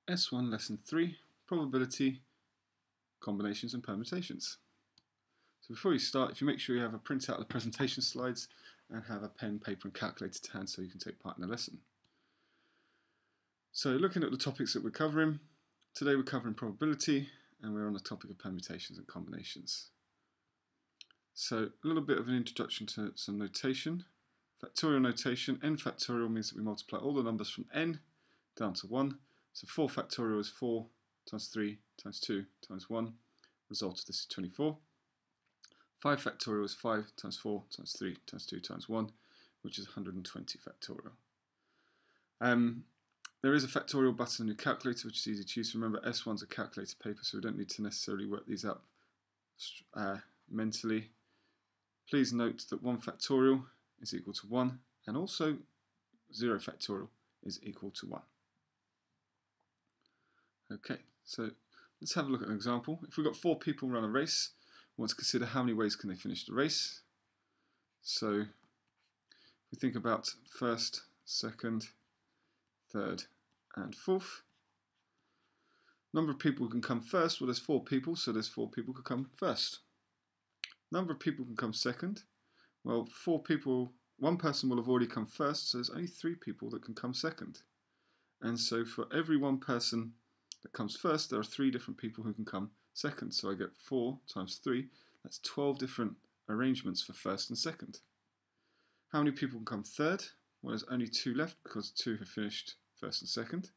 S1 Lesson 3, Probability, Combinations and Permutations. So before you start, if you make sure you have a printout of the presentation slides and have a pen, paper and calculator to hand so you can take part in the lesson. So looking at the topics that we're covering, today we're covering probability and we're on the topic of permutations and combinations. So a little bit of an introduction to some notation. Factorial notation, n factorial means that we multiply all the numbers from n down to 1. So 4 factorial is 4 times 3 times 2 times 1. Result of this is 24. 5 factorial is 5 times 4 times 3 times 2 times 1, which is 120 factorial. There is a factorial button on your calculator, which is easy to use. Remember, S1's a calculator paper, so we don't need to necessarily work these up mentally. Please note that 1 factorial is equal to 1, and also 0 factorial is equal to 1. Okay, so let's have a look at an example. If we've got 4 people run a race, we want to consider how many ways can they finish the race. So if we think about first, second, third and fourth. Number of people who can come first, well there's 4 people, so there's 4 people who can come first. Number of people who can come second, well 4 people, 1 person will have already come first, so there's only 3 people that can come second. And so for every 1 person that comes first, there are 3 different people who can come second. So I get 4 times 3, that's 12 different arrangements for first and second. How many people can come third? Well, there's only 2 left because 2 have finished first and second.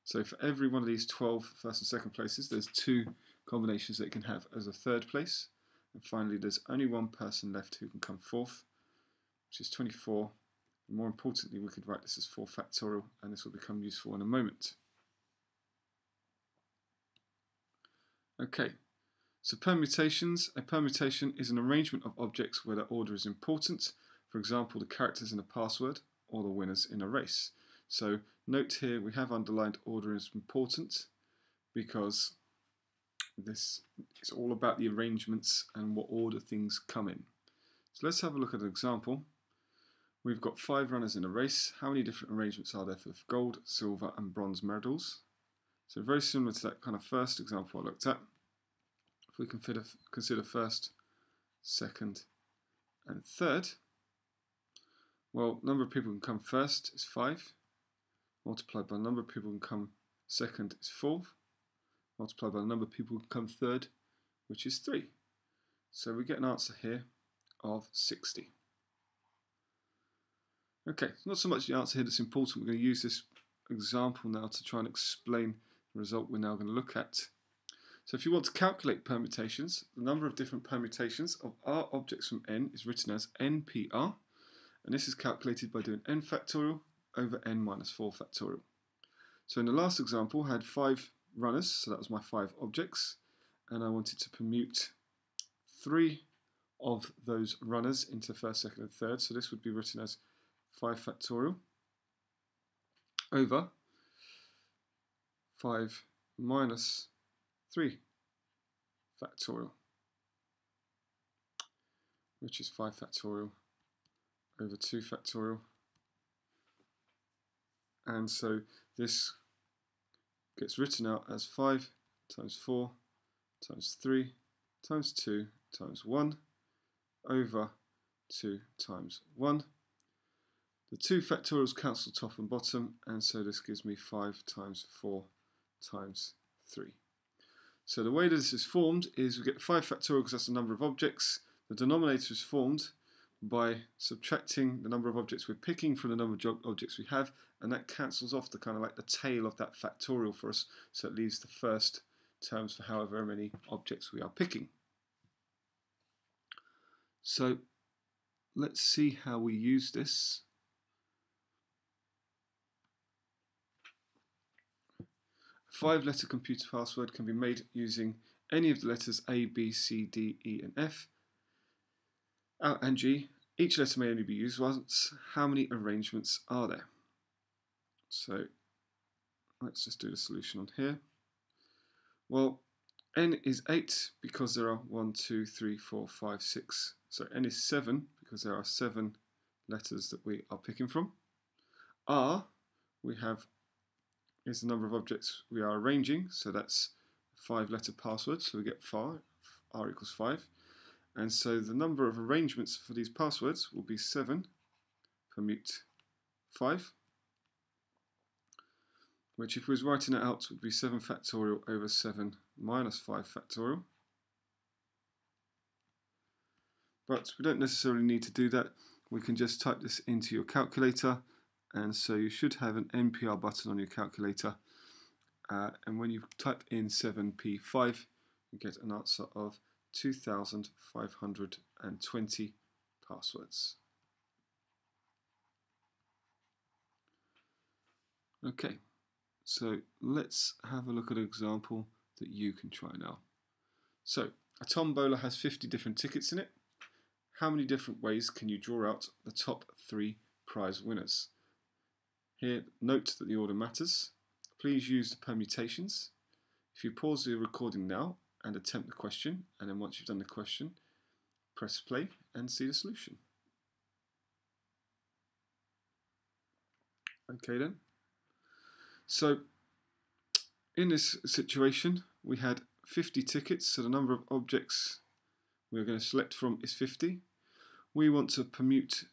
So for every one of these 12 first and second places, there's 2 combinations that it can have as a third place. And finally, there's only 1 person left who can come fourth, which is 24. And more importantly, we could write this as 4 factorial, and this will become useful in a moment. Okay, so permutations. A permutation is an arrangement of objects where the order is important. For example, the characters in a password or the winners in a race. So note here we have underlined order is important because this is all about the arrangements and what order things come in. So let's have a look at an example. We've got 5 runners in a race. How many different arrangements are there for gold, silver and bronze medals? So very similar to that kind of first example I looked at. If we consider first, second and third, well, number of people who can come first is 5, multiplied by the number of people who can come second is 4, multiplied by the number of people who can come third, which is 3. So we get an answer here of 60. Okay, not so much the answer here that's important. We're going to use this example now to try and explain the result we're now going to look at. So if you want to calculate permutations, the number of different permutations of R objects from n is written as npr, and this is calculated by doing n factorial over n minus 4 factorial. So in the last example I had 5 runners, so that was my 5 objects, and I wanted to permute 3 of those runners into first, second and third, so this would be written as 5 factorial over 5 minus 3 factorial, which is 5 factorial over 2 factorial. And so this gets written out as 5 times 4 times 3 times 2 times 1 over 2 times 1. The 2 factorials cancel top and bottom, and so this gives me 5 times 4 times 3. So the way that this is formed is we get 5 factorial because that's the number of objects. The denominator is formed by subtracting the number of objects we're picking from the number of objects we have, and that cancels off the kind of like the tail of that factorial for us, so it leaves the first terms for however many objects we are picking. So let's see how we use this. A 5-letter computer password can be made using any of the letters A, B, C, D, E and F and G. Each letter may only be used once. How many arrangements are there? So let's just do the solution on here. Well, n is 8 because there are 1, 2, 3, 4, 5, 6. So n is 7 because there are 7 letters that we are picking from. R, we have is the number of objects we are arranging, so that's a 5-letter password, so we get r equals 5. And so the number of arrangements for these passwords will be 7 permute 5, which if we was writing it out would be 7 factorial over 7 minus 5 factorial. But we don't necessarily need to do that. We can just type this into your calculator, and so you should have an NPR button on your calculator, and when you type in 7p5 you get an answer of 2,520 passwords. Okay, so let's have a look at an example that you can try now. So a tombola has 50 different tickets in it. How many different ways can you draw out the top 3 prize winners? Here, note that the order matters. Please use the permutations. If you pause the recording now and attempt the question, and then once you've done the question, press play and see the solution. Okay then. So in this situation, we had 50 tickets, so the number of objects we're going to select from is 50. We want to permute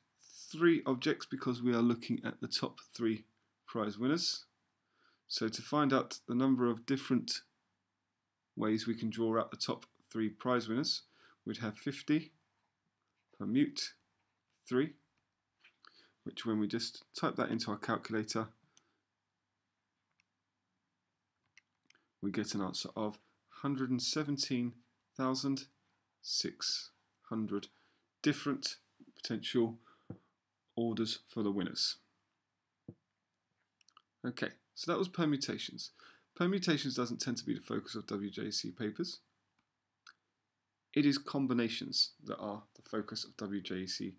3 objects because we are looking at the top 3 prize winners. So to find out the number of different ways we can draw out the top 3 prize winners, we'd have 50 permute 3, which when we just type that into our calculator, we get an answer of 117,600 different potential orders for the winners. Okay, so that was permutations. Permutations doesn't tend to be the focus of WJEC papers. It is combinations that are the focus of WJEC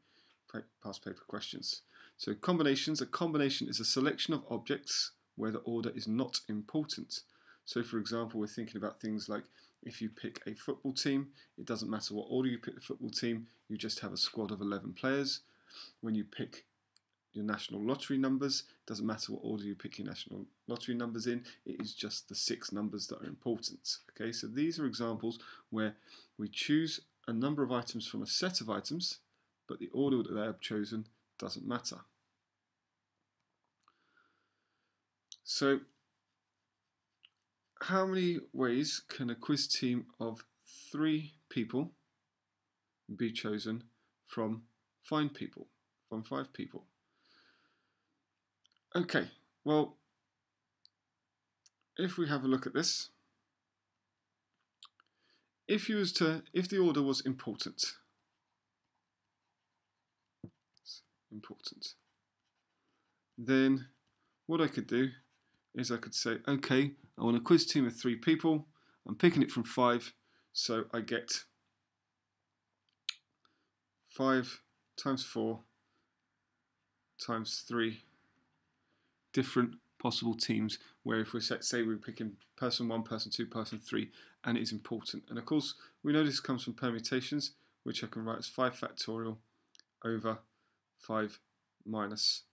past paper questions. So combinations, a combination is a selection of objects where the order is not important. So for example, we're thinking about things like if you pick a football team, it doesn't matter what order you pick the football team, you just have a squad of 11 players. When you pick your national lottery numbers, it doesn't matter what order you pick your national lottery numbers in, it is just the 6 numbers that are important. Okay, so these are examples where we choose a number of items from a set of items, but the order that they have chosen doesn't matter. So how many ways can a quiz team of 3 people be chosen from 5 people? Okay, well, if we have a look at this, if the order was important, then what I could do is I could say, okay, I want a quiz team of 3 people, I'm picking it from 5, so I get 5 times 4 times 3 different possible teams, where if we say we're picking person 1, person 2, person 3, and it is important. And of course, we know this comes from permutations, which I can write as 5 factorial over 5 minus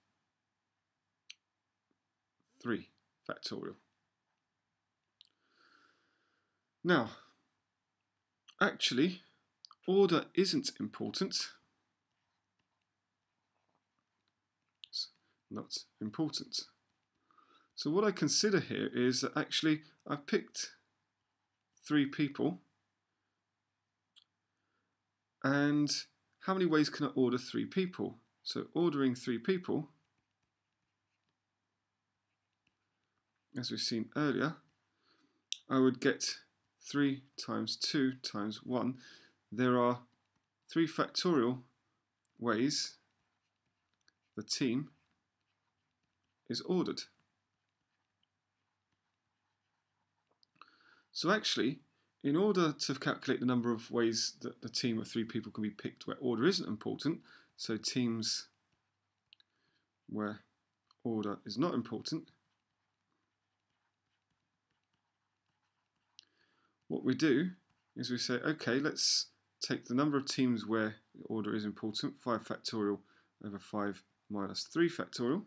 3 factorial. Now, actually, order isn't important. It's not important. So what I consider here is that actually I've picked 3 people, and how many ways can I order 3 people? So ordering 3 people, as we've seen earlier, I would get 3 times 2 times 1. There are 3 factorial ways the team is ordered. So actually, in order to calculate the number of ways that the team of 3 people can be picked where order isn't important, so teams where order is not important, what we do is we say, okay, let's take the number of teams where the order is important, 5 factorial over 5 minus 3 factorial,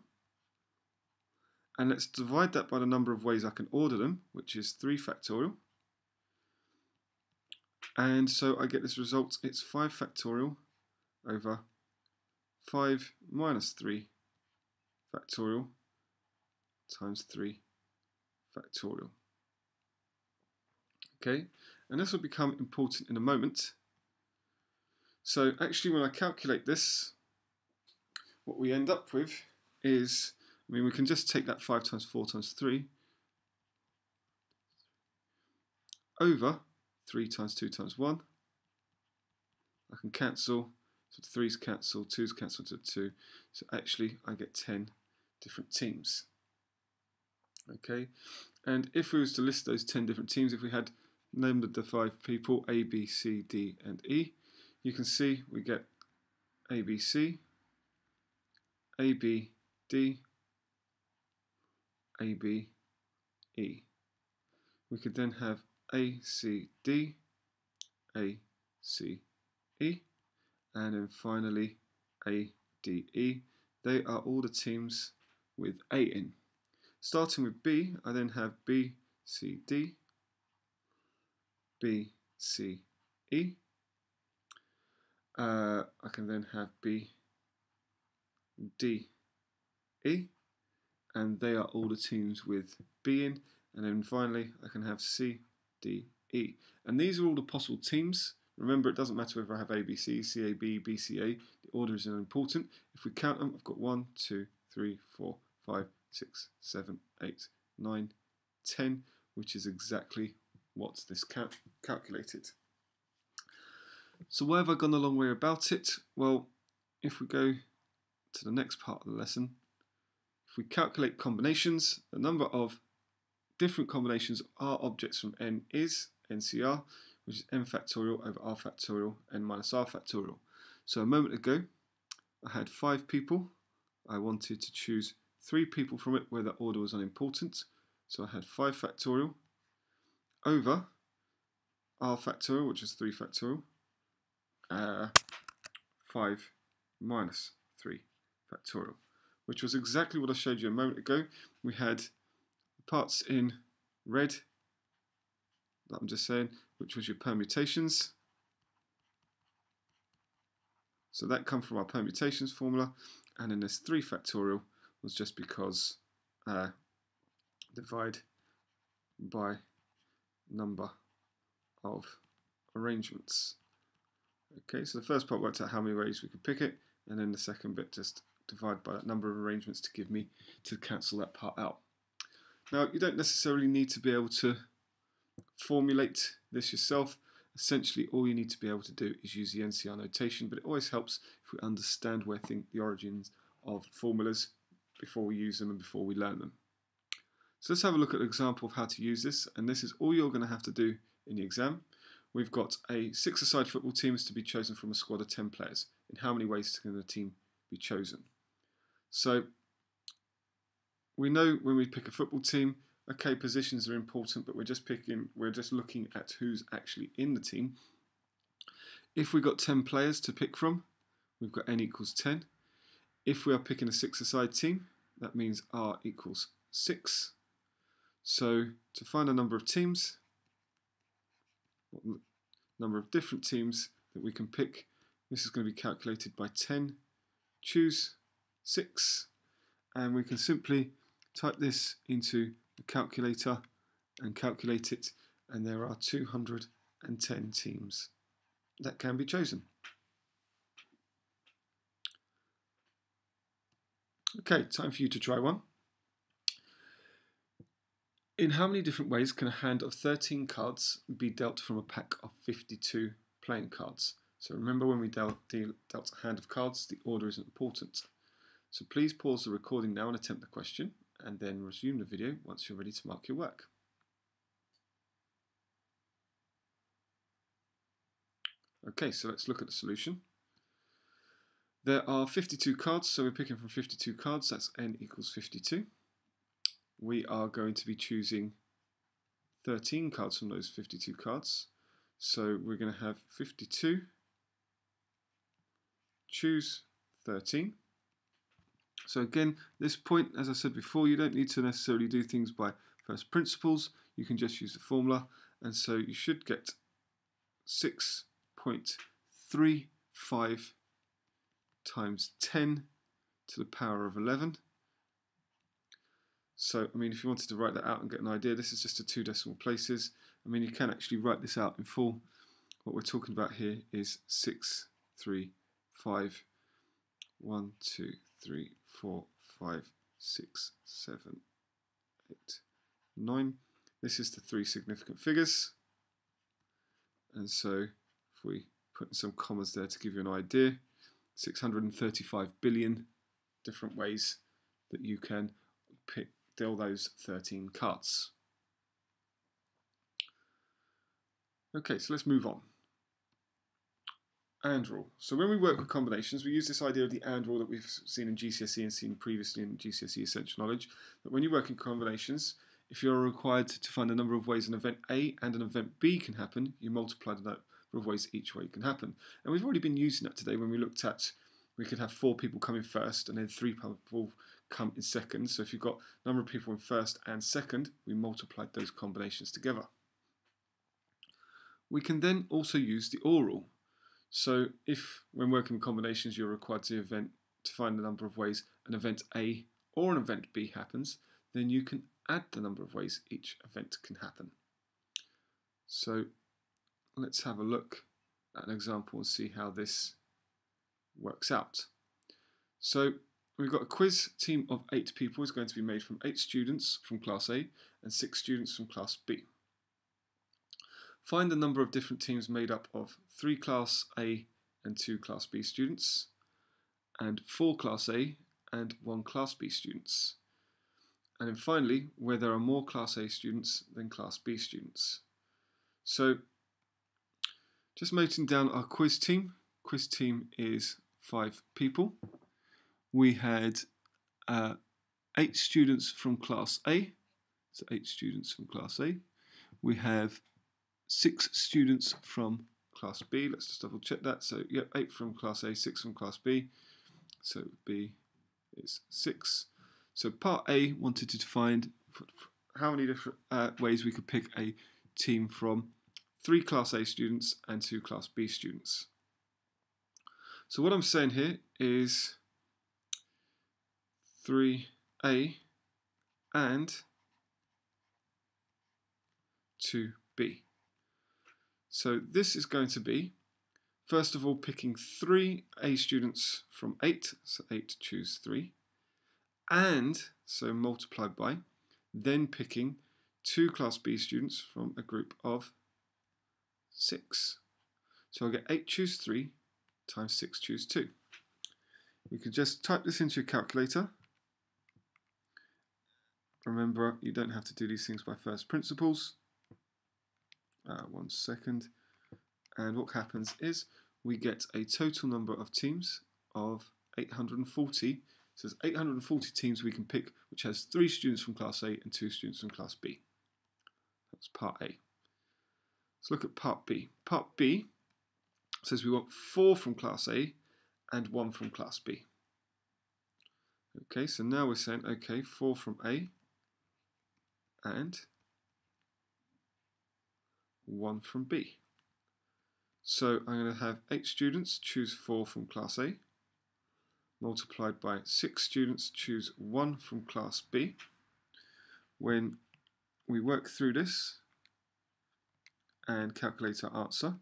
And let's divide that by the number of ways I can order them, which is 3 factorial. And so I get this result, it's 5 factorial over 5 minus 3 factorial times 3 factorial. Okay, and this will become important in a moment. So actually when I calculate this, what we end up with is, I mean, we can just take that 5 times 4 times 3 over 3 times 2 times 1. I can cancel, so 3's cancel, 2's cancel to 2. So actually I get 10 different teams. Okay, and if we was to list those 10 different teams, if we had named the 5 people A, B, C, D and E, you can see we get A, B, C, A, B, D, A, B, E. We could then have A, C, D, A, C, E, and then finally A, D, E. They are all the teams with A in. Starting with B, I then have B, C, D, B, C, E. I can then have B, D, E, and they are all the teams with B in. And then finally, I can have C, D, E. And these are all the possible teams. Remember, it doesn't matter whether I have A, B, C, C, A, B, B, C, A. The order is unimportant. If we count them, I've got 1, 2, 3, 4, 5, 6, 7, 8, 9, 10, which is exactly what this calculated. So why have I gone a long way about it? Well, if we go to the next part of the lesson, if we calculate combinations, the number of different combinations of R objects from n is NCR, which is n factorial over R factorial, n minus R factorial. So a moment ago, I had 5 people. I wanted to choose 3 people from it where the order was unimportant. So I had 5 factorial over R factorial, which is 3 factorial, 5 minus 3 factorial, which was exactly what I showed you a moment ago. We had parts in red, that I'm just saying, which was your permutations. So that comes from our permutations formula, and then this 3 factorial was just because divide by number of arrangements. Okay, so the first part worked out how many ways we could pick it, and then the second bit just divide by that number of arrangements to cancel that part out. Now, you don't necessarily need to be able to formulate this yourself. Essentially, all you need to be able to do is use the NCR notation, but it always helps if we understand where the origins of formulas before we use them and before we learn them. So let's have a look at an example of how to use this, and this is all you're going to have to do in the exam. We've got a 6-a-side football team is to be chosen from a squad of 10 players. In how many ways can the team be chosen? So we know when we pick a football team, okay, positions are important, but we're just looking at who's actually in the team. If we've got 10 players to pick from, we've got n equals 10. If we are picking a 6-a-side team, that means R equals 6. So to find a number of teams, number of different teams that we can pick, this is going to be calculated by 10, choose 6, and we can simply type this into the calculator and calculate it, and there are 210 teams that can be chosen. Okay, time for you to try one. In how many different ways can a hand of 13 cards be dealt from a pack of 52 playing cards? So remember, when we dealt a hand of cards, the order isn't important. So please pause the recording now and attempt the question, and then resume the video once you're ready to mark your work. Okay, so let's look at the solution. There are 52 cards, so we're picking from 52 cards, that's n equals 52. We are going to be choosing 13 cards from those 52 cards. So we're going to have 52, choose 13. So again, this point, as I said before, you don't need to necessarily do things by first principles. You can just use the formula, and so you should get 6.35 times 10 to the power of 11. So, I mean, if you wanted to write that out and get an idea, this is just the 2 decimal places. I mean, you can actually write this out in full. What we're talking about here is 6, 3, 5, 1, 2, 3, 4, 5, 6, 7, 8, 9. This is the 3 significant figures. And so if we put in some commas there to give you an idea, 635 billion different ways that you can deal those 13 cards. Okay, so let's move on. And rule. So when we work with combinations, we use this idea of the and rule that we've seen in GCSE and seen previously in GCSE Essential Knowledge, that when you work in combinations, if you're required to find the number of ways an event A and an event B can happen, you multiply the number of ways each way can happen. And we've already been using that today when we looked at, we could have 4 people come in first and then 3 people come in second. So if you've got a number of people in first and second, we multiplied those combinations together. We can then also use the OR rule. So if, when working with combinations, you're required to find the number of ways an event A or an event B happens, then you can add the number of ways each event can happen. So let's have a look at an example and see how this works out. So we've got a quiz team of 8 people is going to be made from 8 students from Class A and 6 students from Class B. Find the number of different teams made up of 3 Class A and 2 Class B students, and 4 Class A and 1 Class B students. And then finally, where there are more Class A students than Class B students. So, just noting down our quiz team. Quiz team is 5 people. We had 8 students from Class A, so 8 students from Class A. We have 6 students from Class B. Let's just double check that. So, yep, 8 from Class A, 6 from Class B. So, B is 6. So, part A wanted to find how many different ways we could pick a team from 3 Class A students and 2 Class B students. So, what I'm saying here is 3A and 2B. So this is going to be, first of all, picking 3 A students from 8, so 8 choose 3, and, so multiplied by, then picking 2 Class B students from a group of 6. So I'll get 8 choose 3 times 6 choose 2. We can just type this into your calculator. Remember, you don't have to do these things by first principles. 1 second. And what happens is we get a total number of teams of 840. So there's 840 teams we can pick, which has 3 students from Class A and 2 students from Class B. That's part A. Let's look at part B. Part B says we want 4 from Class A and 1 from Class B. Okay, so now we're saying, okay, 4 from A and 1 from B. So I'm going to have 8 students choose 4 from Class A, multiplied by 6 students choose 1 from Class B. When we work through this and calculate our answer,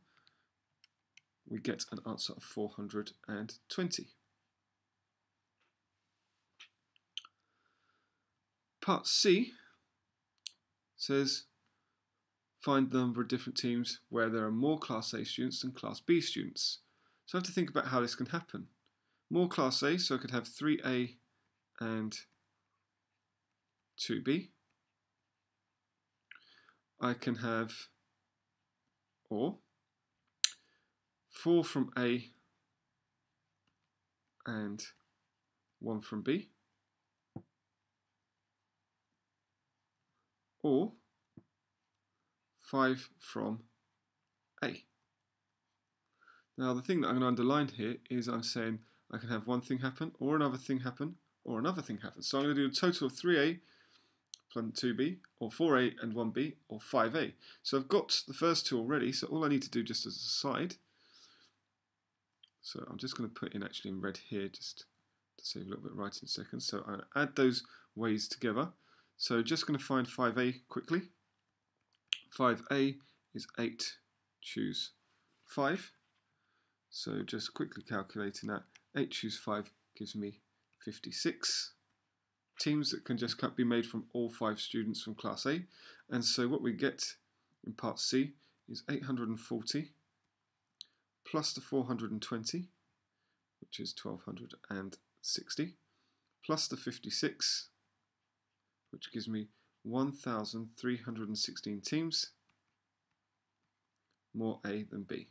we get an answer of 420. Part C says find the number of different teams where there are more Class A students than Class B students. So I have to think about how this can happen. More Class A, so I could have 3A and 2B. I can have, or 4 from A and 1 from B, or 5 from A. Now the thing that I'm going to underline here is I'm saying I can have one thing happen or another thing happen or another thing happens. So I'm going to do a total of 3A plus 2B, or 4A and 1B, or 5A. So I've got the first two already, so all I need to do just as a side, so I'm just going to put in actually in red here just to save a little bit of writing seconds. So I'll add those ways together. So just going to find 5A quickly. 5A is 8, choose 5. So just quickly calculating that, 8 choose 5 gives me 56 teams that can just be made from all 5 students from Class A. And so what we get in Part C is 840 plus the 420, which is 1260, plus the 56, which gives me 1,316 teams, more A than B.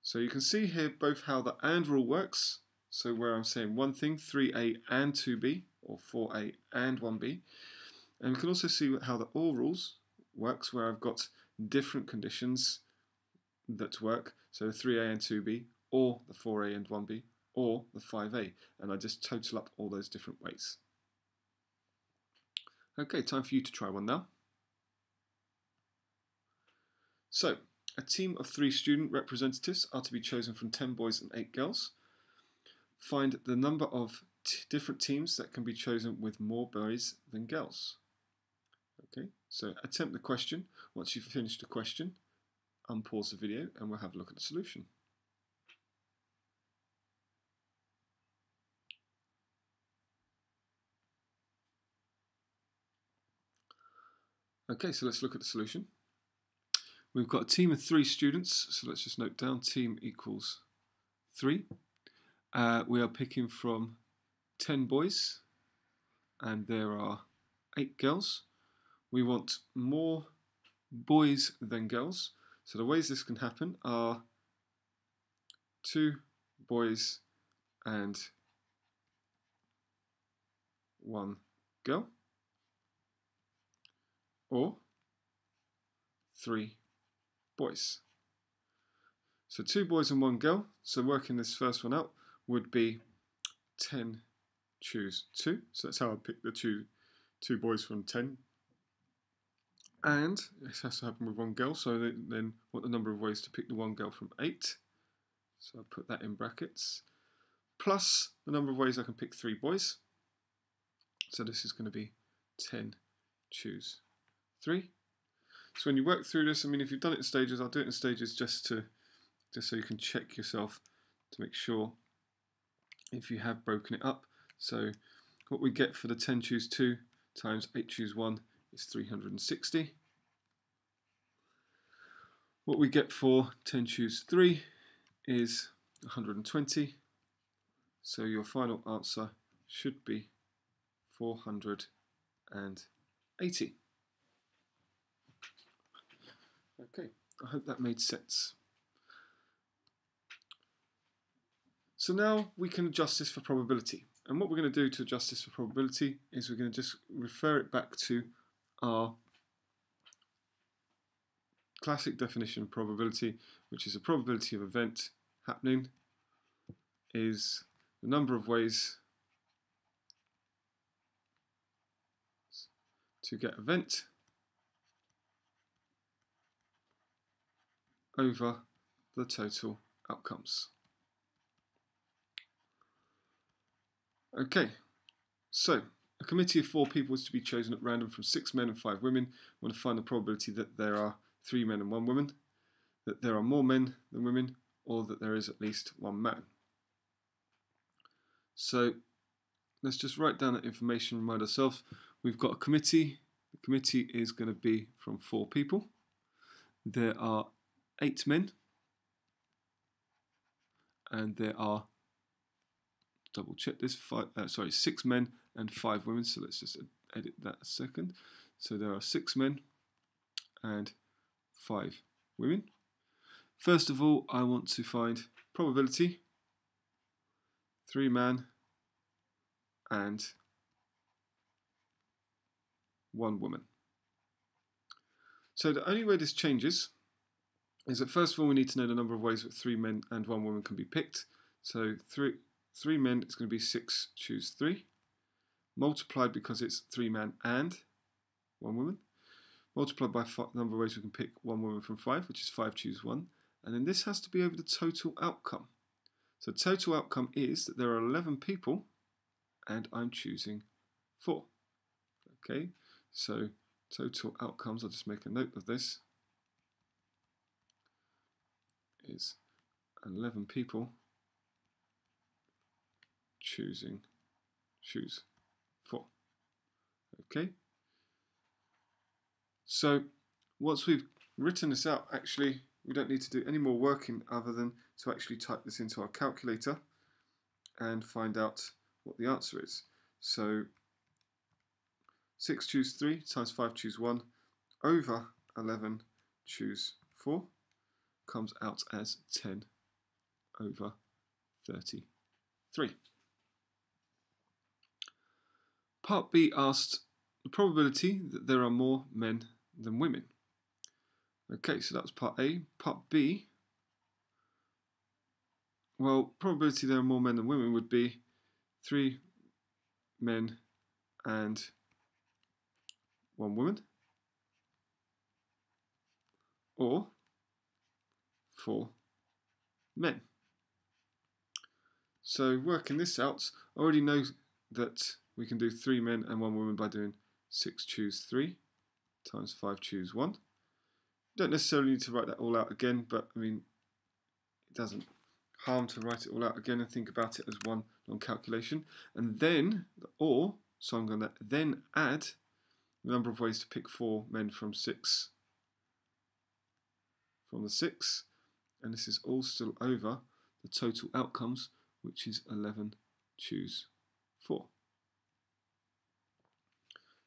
So you can see here both how the AND rule works, so where I'm saying one thing, 3A and 2B, or 4A and 1B. And we can also see how the OR rules works, where I've got different conditions that work, so 3A and 2B, or the 4A and 1B, or the 5A, and I just total up all those different ways. Okay, time for you to try one now. So, a team of 3 student representatives are to be chosen from 10 boys and 8 girls. Find the number of different teams that can be chosen with more boys than girls. Okay, so attempt the question. Once you've finished the question, unpause the video and we'll have a look at the solution. Okay, so let's look at the solution. We've got a team of 3 students, so let's just note down team equals 3. We are picking from 10 boys and there are 8 girls. We want more boys than girls. So the ways this can happen are 2 boys and 1 girl, or 3 boys. So 2 boys and 1 girl, so working this first one out would be 10 choose 2, so that's how I pick the two boys from 10. And it has to happen with 1 girl, so then what the number of ways to pick the 1 girl from 8, so I'll put that in brackets, plus the number of ways I can pick 3 boys, so this is going to be 10 choose 3. So when you work through this, I mean, if you've done it in stages, I'll do it in stages just so you can check yourself to make sure if you have broken it up. So what we get for the 10 choose 2 times 8 choose 1 is 360. What we get for 10 choose 3 is 120. So your final answer should be 480. Okay, I hope that made sense. So now we can adjust this for probability. And what we're going to do to adjust this for probability is we're going to just refer it back to our classic definition of probability, which is a probability of event happening is the number of ways to get event over the total outcomes. Okay, so a committee of 4 people is to be chosen at random from 6 men and 5 women. We want to find the probability that there are 3 men and 1 woman, that there are more men than women, or that there is at least 1 man. So let's just write down that information, remind ourselves. We've got a committee. The committee is going to be from 4 people. There are 8 men, and there are, double check this, 6 men and 5 women. So let's just edit that a second. So there are 6 men and 5 women. First of all, I want to find probability, 3 man and 1 woman. So the only way this changes is that first of all we need to know the number of ways that 3 men and 1 woman can be picked. So three men is going to be 6 choose 3. Multiplied because it's 3 men and 1 woman. Multiplied by the number of ways we can pick 1 woman from 5, which is 5 choose 1. And then this has to be over the total outcome. So total outcome is that there are 11 people and I'm choosing 4. Okay, so total outcomes, I'll just make a note of this, is 11 people choose 4. Okay, so once we've written this out, actually we don't need to do any more working other than to actually type this into our calculator and find out what the answer is. So 6 choose 3 times 5 choose 1 over 11 choose 4 comes out as 10 over 33. Part B asked the probability that there are more men than women. Okay, so that was part A. Part B, well, probability there are more men than women would be 3 men and 1 woman, or 4 men. So working this out, I already know that we can do 3 men and 1 woman by doing 6 choose 3 times 5 choose 1. Don't necessarily need to write that all out again, but I mean, it doesn't harm to write it all out again and think about it as one long calculation. And then the or, so I'm going to then add the number of ways to pick 4 men from the 6, and this is all still over the total outcomes, which is 11 choose 4.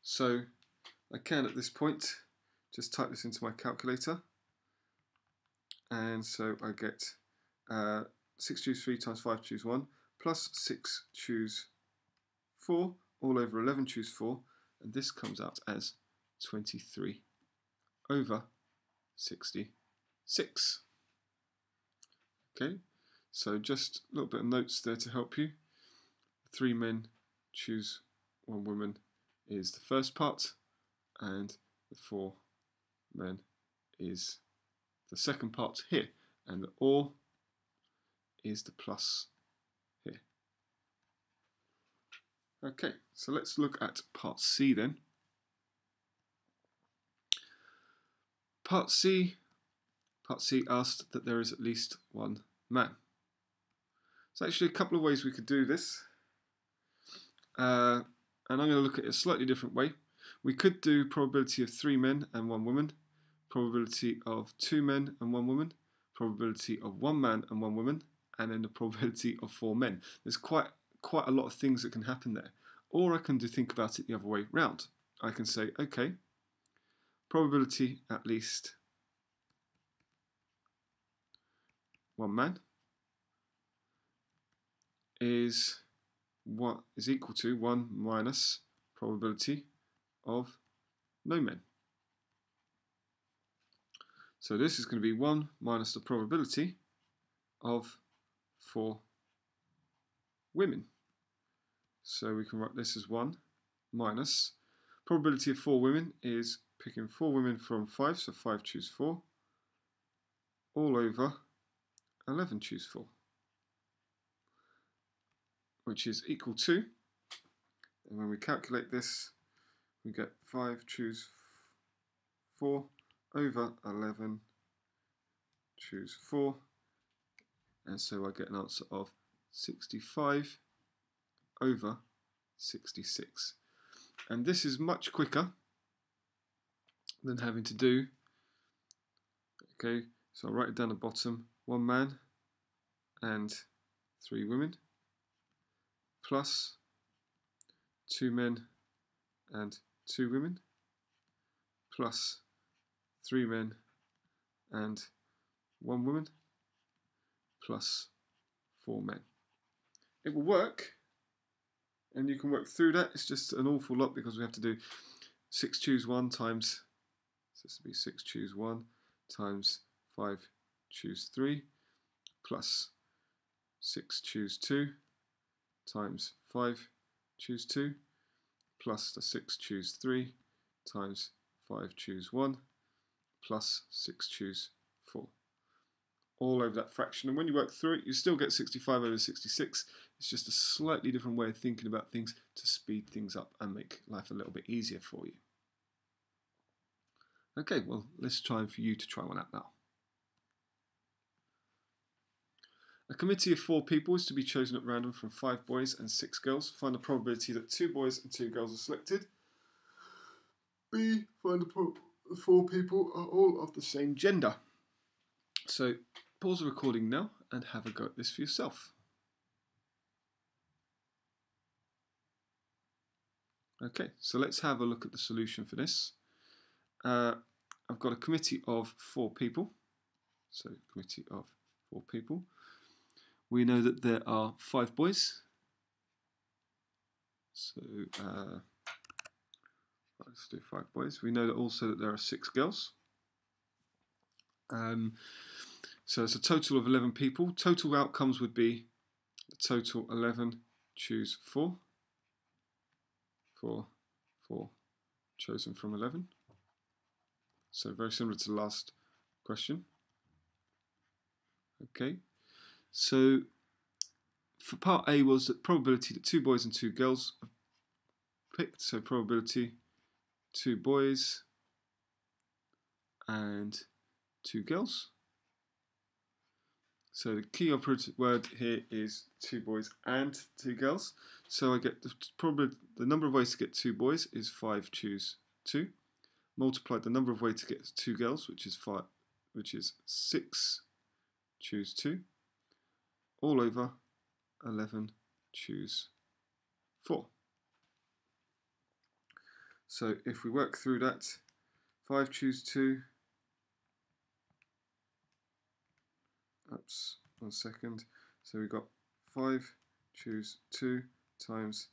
So I can at this point just type this into my calculator, and so I get 6 choose 3 times 5 choose 1 plus 6 choose 4 all over 11 choose 4, and this comes out as 23 over 66. Okay, so just a little bit of notes there to help you. 3 men choose 1 woman is the first part, and the 4 men is the second part here, and the or is the plus here. Okay, so let's look at part C then. Part C asked that there is at least 1 man. There's actually a couple of ways we could do this, and I'm going to look at it a slightly different way. We could do probability of 3 men and 1 woman, probability of 2 men and 1 woman, probability of 1 man and 1 woman, and then the probability of 4 men. There's quite a lot of things that can happen there. Or I can think about it the other way round. I can say, okay, probability at least 1 man is equal to 1 minus probability of no men. So this is going to be 1 minus the probability of 4 women. So we can write this as 1 minus probability of 4 women is picking 4 women from 5, so 5 choose 4, all over 11 choose 4, which is equal to, and when we calculate this, we get 5 choose 4 over 11 choose 4, and so I get an answer of 65 over 66. And this is much quicker than having to do, okay, so I'll write it down the bottom, 1 man and 3 women, plus 2 men and 2 women, plus 3 men and 1 woman, plus 4 men. It will work, and you can work through that. It's just an awful lot because we have to do 6 choose 1 times, so this will be 6 choose 1 times 5 choose 3 plus 6 choose 2 times 5 choose 2 plus the 6 choose 3 times 5 choose 1 plus 6 choose 4. All over that fraction, and when you work through it you still get 65 over 66. It's just a slightly different way of thinking about things to speed things up and make life a little bit easier for you. Okay, well, let's try for you to try one out now. A committee of 4 people is to be chosen at random from 5 boys and 6 girls. Find the probability that 2 boys and 2 girls are selected. B, find the 4 people are all of the same gender. So pause the recording now and have a go at this for yourself. Okay, so let's have a look at the solution for this. I've got a committee of 4 people. So committee of 4 people. We know that there are 5 boys. So let's do 5 boys. We know that also that there are 6 girls. So it's a total of 11 people. Total outcomes would be the total 11 choose 4. 4 chosen from 11. So very similar to the last question. Okay, so for part A was the probability that 2 boys and 2 girls are picked. So probability 2 boys and 2 girls. So the key operative word here is 2 boys and 2 girls. So I get the number of ways to get 2 boys is 5 choose 2. Multiply the number of ways to get 2 girls, which is 6 choose 2. All over 11 choose 4. So if we work through that, 5 choose 2. Oops, 1 second. So we've got 5 choose 2 times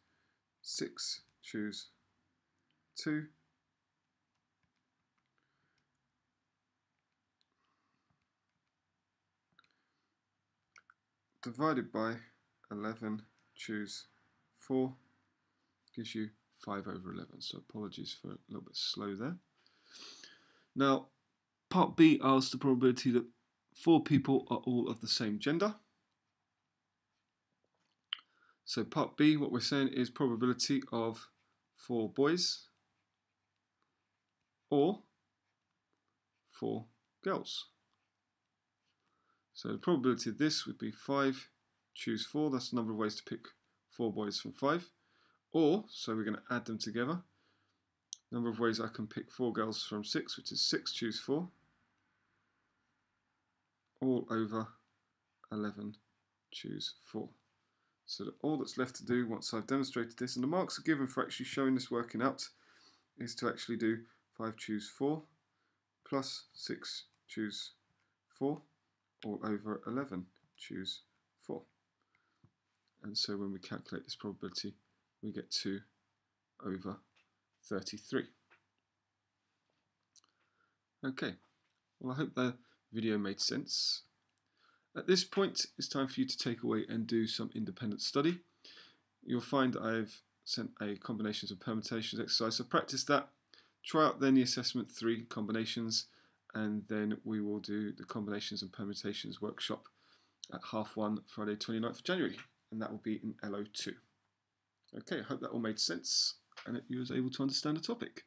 6 choose 2 divided by 11 choose 4 gives you 5 over 11. So apologies for a little bit slow there. Now, part B asks the probability that 4 people are all of the same gender. So part B, what we're saying is probability of 4 boys or 4 girls. So the probability of this would be 5 choose 4. That's the number of ways to pick 4 boys from 5. Or, so we're going to add them together. Number of ways I can pick 4 girls from 6, which is 6 choose 4. All over 11 choose 4. So that all that's left to do once I've demonstrated this, and the marks are given for actually showing this working out, is to actually do 5 choose 4 plus 6 choose 4 all over 11 choose 4. And so when we calculate this probability, we get 2 over 33. Okay, well I hope the video made sense. At this point, it's time for you to take away and do some independent study. You'll find I've sent a combinations and permutations exercise, so practice that. Try out then the assessment 3 combinations, and then we will do the combinations and permutations workshop at 1:30 Friday 29th of January, and that will be in LO2. Okay, I hope that all made sense and that you was able to understand the topic.